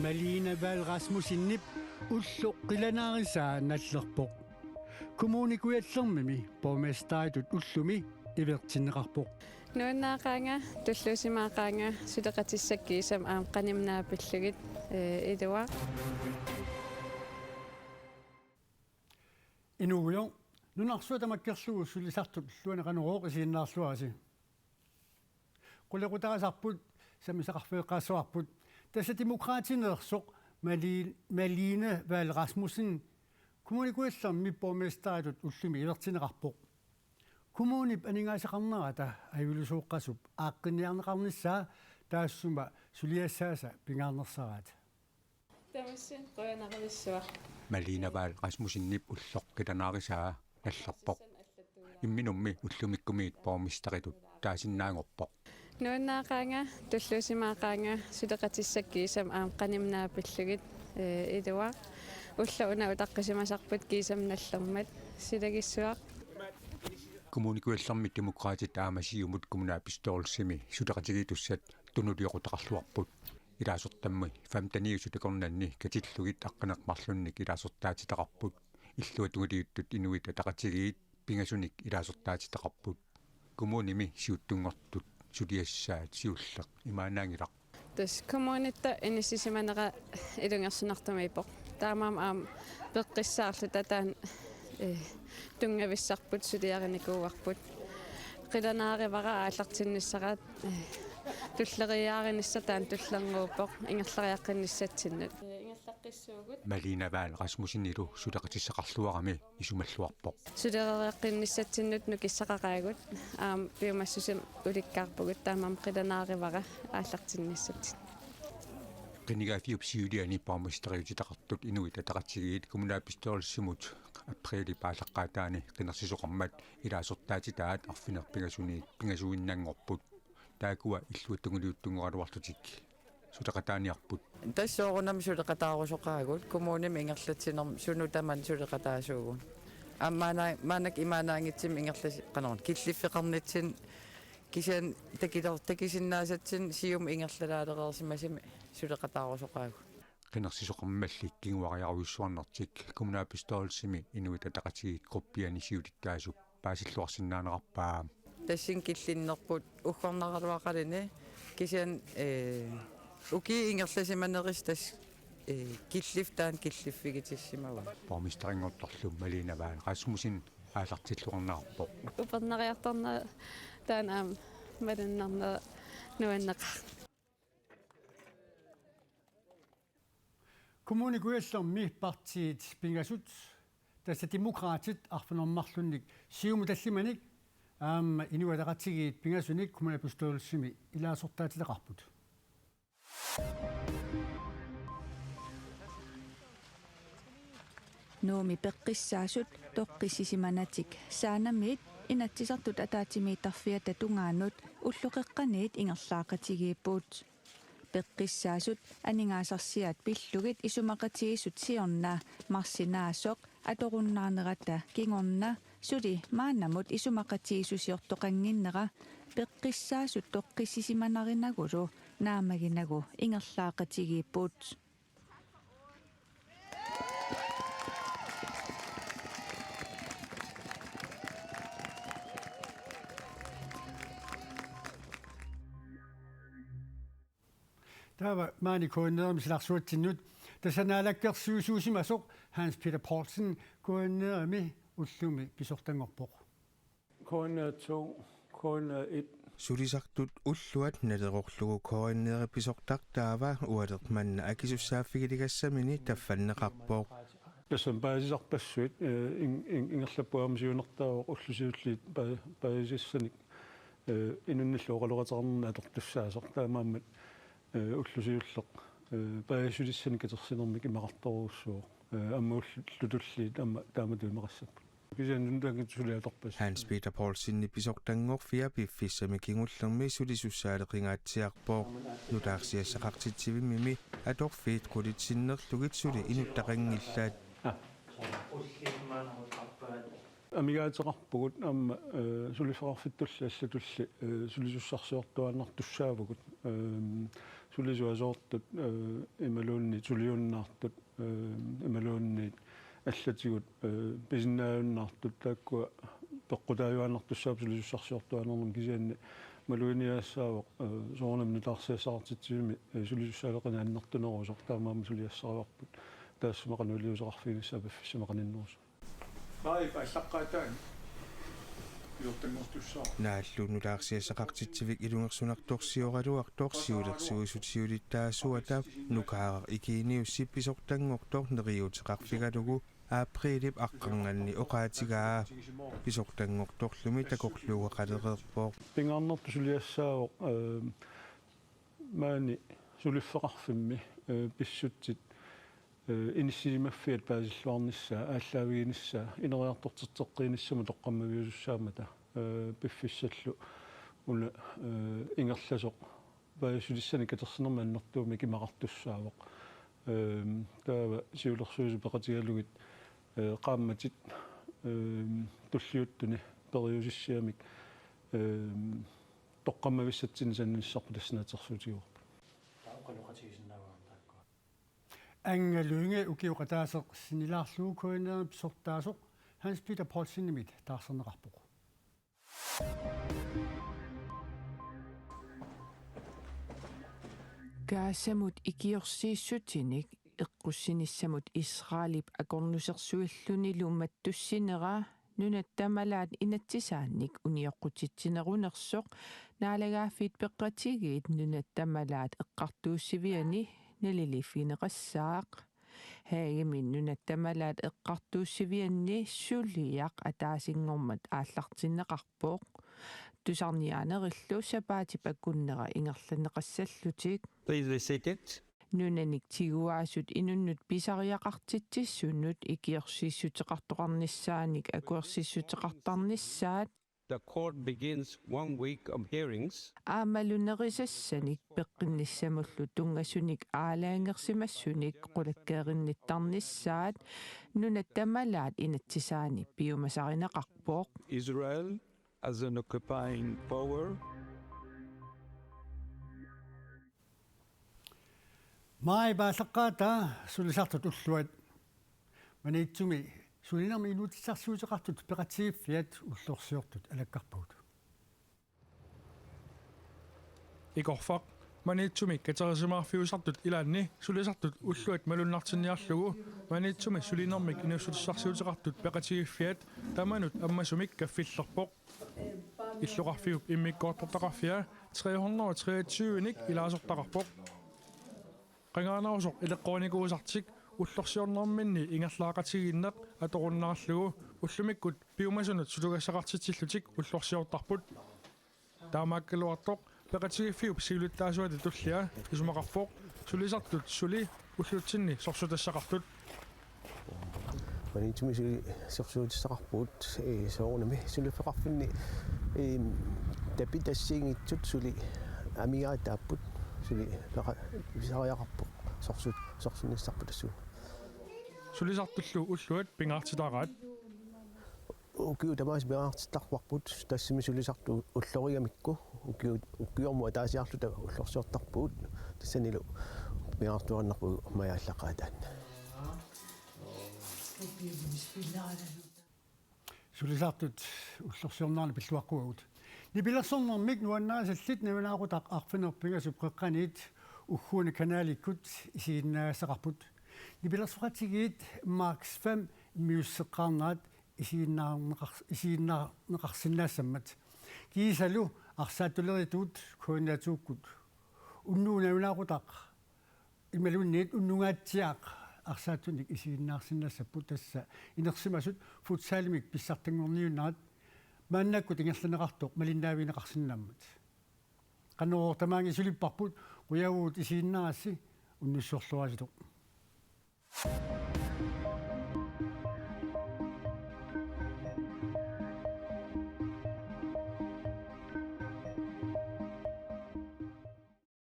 Malina Val Rasmussen ulluqqilanaarisaa nallerpoq. Kommunikuallermimi borgmestaritut ullumi ivertinneqarpoq. Nuunnaaqaanga tulluusimaaqaanga suleqatissakkiisam aam qanimnaapillugit ilua. Inuuyo nunarsuutamakkerlugu sulisartut luaneqanuroq isiinnaarluarasi. Qullequtaqasarput samisaqarfeeqqaassuarput tassa demokraatinersoq Malina Val Rasmussen kommunikuallermi borgmestaritut ullumi ivertinneqarpoq. Kommunip aningaasaqarnerata ajulisuuqqasup aaqqinniarneqarnissaa taassuma suliassaasa pingaarnersaraat. Tamassin qoyanaqavissua. Malina Val Rasmussenip ulloqqilanaarisaa nallerpoq. Imminummi ullumikkumiit borgmestaritut taasinnaangorpoq. Nuunnaaqaanga tulluusimaaqaanga suleqatissakkiisam aam qanimnaapillugit ilua. Ullauna utaqqisimasarput kiisam nallermat silagissuaq. Kommunikuallermi demokraatit aamasiumut kommunaapistoorsimi suleqatigitussat tunuliorutaqarluarput ilaasortammi 15 sutakornanni katillugit aqqaneqmarlunnik ilaasortaatitaqarput illuatungiliuttut inuit ataqatigiit pingasunik ilaasortaatitaqarput kommunimi siuttungortut suliassaat siulleq imaanaangilaq Tas kommunitta inissisimaneqa ilungersunartumiipoq taamaam aam peqqissaarlu tataan tungavissarput suliarinikuuarput qilanaarivara aallartinnissaqaat tulleriaarinissatan tullerngууппоq ingerlariaqqinnissatsinnut ingerlaqqissuugut Malina Val Rasmussen ilu suleqatissaqarluarami isumalluarpoq sulereriaqqinnissatsinnut nukissaqaqaagut aam piumassusum ulikkaarpugut taamaam qilanaarivara aallartinnissatsin qinigafiup siuliani borgmesteriutitaqartut inuit ataqatigiit kommunaapistoorssimut априли паалеққаатаани қинерсисоқармат илаасортаатитаат арфинерпигасуниит пигасуиннаангорпут таакуа иллуаттунгулиуттунгоралуартутик сутеқатааниарпут тассоорунам сулеқатаарусоқаагут коммуним ингерлатсинер сунутаман сулеқатаасуугун аммаанак имаанаангитсим ингерлас қанерн киллиффеқарнитсин кисиан такисиннаасатсин сиум ингерлалаалереерсимасими сулеқатаарусоқаагу qinnersisuqarmallik kinguariaruissuarnertik kommunaapistoorsimi inuit ataqatigiit gruppiani siulikkaasup paasilluarsinnaaneqarpaa tassin killinnerput uggornaraluaqalini kisian uki ingerlasimaneris tas killiftaan killiffigitissimava borgmesteringortorlum Malina Val Rasmussen aallartilluarnerarpoq upernariartarna taan aam malannarna nuanneqa Kommunikuallermi partiit pingasut tassa demokraatit arfanermarlunnik siumu tallimanik aamma inuataqatigiit pingasunik kommunaapistoorsimi ilaasortaatitaqarput. Noomi peqqissaasut toqqisisimanatik saanamiit inatsisartut ataatimiitarfiat tatungaanut ulluqeqqaniit ingerlaaqatigiippuut peqqissaasut aningaasarsiat pillugit isumaqatigisut siorna marsinaasoq atorunnaanerata kingorna suli maannamut isumaqatigisusиортоqanginnera peqqissaasut toqqisisimanarinagulu naamaginagu ingerlaaqatigiippuut Tava maani koinnermisilaqsuutsinnut tassanaalakkersuusuusimasoq Hans Peter Poulsen koinnermi ullumi pisortangorpoq. Koinner 2, koinner 1. Sulisartut ulluat nalerorlugu koinneeri pisortartaava ualermanna akisussaaffigiligassamini taffanneqarpoq. Tassam paasisarpassuit ingerlapuamsiunertaaroq ullusiulliit paasissanik inunnilluoqaluqaternerna atortussaasortaamaammat уллусиуллеқ паасулиссани катерсинермик имақарторуссуу аммууллутуллиит амма тааматуимеқассаппу кисианнунтаангит сулиаторпас Hans Peter Poulsen episordangorfia piffissami kingullermi sulisussaaлекингаатсиарпоо нутаарсиассақартитсивимими аторфиит qulitsinnerlugit suli inuttaqangillaat амигаатеқарпугут аама сулифеқарфиттуллааллатулли сулисуссарсиортуаннартуссаавгут сулисуасоортут ималуунни тулиуннаартут ималуунни аллатигут писиннааюннаартут тааккуа пеққутааюаннартуссаап сулисуссарсиортуаннернум кисианни малуиниаассаавоқ соорнам нутаарсиассаартитсиуми сулисуссаалеқинааннартунерусоқ таамаама сулиассараварпут таассумақанулиусеқарфигиссаа паффиссамақаниннерусо нааллуннулаарсиассақартитсивик илунгерсунарторсиоралуар торсиулерсуисутсиулиттаасуата нукаарер икииниуссипписортангортор нериутеқарфигалугу априлип аққарнганни оқаатигаа писортангорторлуми такорлуга қалереерпоо пингаарнерту сулиассаавоқ маани сулиффеқарфимми писсутсит иниссимаффиат паасиллуарниссаа ааллаавигиниссаа инериартортертеққиниссама тоққаммавиусуссаамата пиффиссаллу уна ингерласоқ паасулиссани катерсинерма аннэртууми кимақартуссаавоқ таава сиулерсуусу пеқатигалугит qaammatit tulliuttuni periusissiamik toqqammavissatsin sannisarpu tassinatersuutiguorpu ангалуинга укиуқатаасеқ синилаарлуугуинаа писортаасоқ Hans Peter Paulsen-nimit таарсернеқарпоқ Gaassamut ikiorsiissutinik eqqussinissамут Israelip akornusерсуиллунилуумматтуссинера нунаттамалаат инатсисаанник униоққутитсинерунерсоқ наалагааффит пеққатигиит нунаттамалаат эққартууссивиани налилиффинеқассаақ хаагимин нунаттамалаат эққартууссивианни сулиақ атаасингормат ааллартиннеқарпоқ тусарниаанериллу сапаатип аккуннера ингерланеқассаллутик нунаник тигуаасут инуннут писариақартитсиссуннут икиорсииссутеқартоқарниссааник акуерсииссутеқартарниссаат The court begins 1 week of hearings. аамалунерисассаник пеққинниссамуллу тунгасуник аалаангерсимассуник қулаккееринниттарниссаат нунаттамалаат инатсисаани пиумасаринеқарпоқ Israel as an occupying power. Mai baasaqaata sulisartut ulluat maniitsumi sulinarmi inuutissarsuuteqartut peqatiiffiat ullorsiortut alakkarpuut Ikorfaq maniitsumi katerisimaarfiusartut ilaanni sulisartut ulluat malunnartinniarlugu maniitsumi sulinermik inussutissarsuuteqartut peqatiiffiat tamanut ammasumik kaffillerpoq иллуqarfiup immikkoortortaqarfia 323ник илаасортaqarpoq qangaanarusоq илеққуанигуусартик уллорсиорнэрминни ингерлаақатигиннеқ аторуннараллугу уллумиккут пиумасунут сулугассақартитсиллутик уллорсиортарпут таамааккалуартоқ пеқатигиффиуп сиулуттаасуати туллиа исумақарпоқ сулисартут сули уллутсинни сорсутассақартут манитсуми сорсуутиссақарпуут соорнами сулифеқарфинни тапитассиингитсут сули амигаатааппут сули висариақарпоқ сорсунниссарпу тассуу сулисартуллу уллуат пингаартитаараат укиу тамаас пингаартиттарпарпут тассими сулисарту уллоригамикку укиормуа таасиарлута уллорсиортарпуут тассанилу пингаартуарнарпу маяаллақаатаан sulisartut ullorsiornaarni pilluaqquagut nipillersornermik nuannaasallit navilaaqutaq arfinerpingasuk qeqqaniit ugguuni kanaalikut isiinnaasaqarput nipillersuqatigiit Marks 5 miusseqqaarnaat isiinnaarneqarsinnaasammat kiisalu arsaattulerituut kuinnaatuukkut unnuunavilaaqutaq imalunniit unnungaatsiaq арсаатуник исииннаарсиннассаппу тасса инерсимасут футсаалимик писсартангорниуннаат мааннакку тингерланеқартоқ малиннаавинеқарсиннааммат канноо тамаанги сулиппарпут уягуут исииннаарасси уннуссорлуаситоқ